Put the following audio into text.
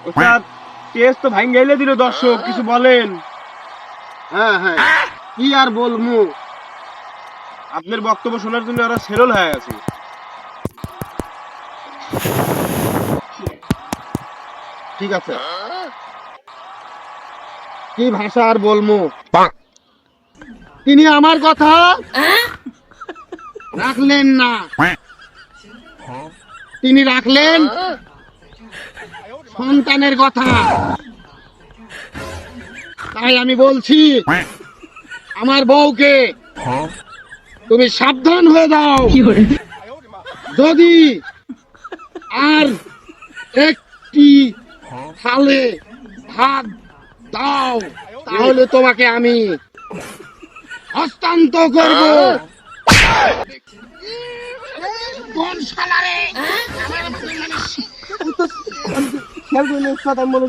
ওস্তাদ টেস্ট তো ভাঙ গেলে দিল দর্শক, কিছু বলেন। হ্যাঁ হ্যাঁ, কি আর বলমু। আপনার বক্তব্য শোনার জন্য ওরা সেরল হয়ে আছে। ঠিক আছে, কি ভাষা আর বলমু। তিনি আমার কথা রাখলেন না, তিনি রাখলেন সন্তানের কথা। তাই আমি বলছি আমার বউকে তুমি সাবধান হয়ে দাও। যদি আর একটি থালে ভাত দাও তাহলে তোমাকে আমি হস্তান্তর করব। কোন শালারে আমার মানে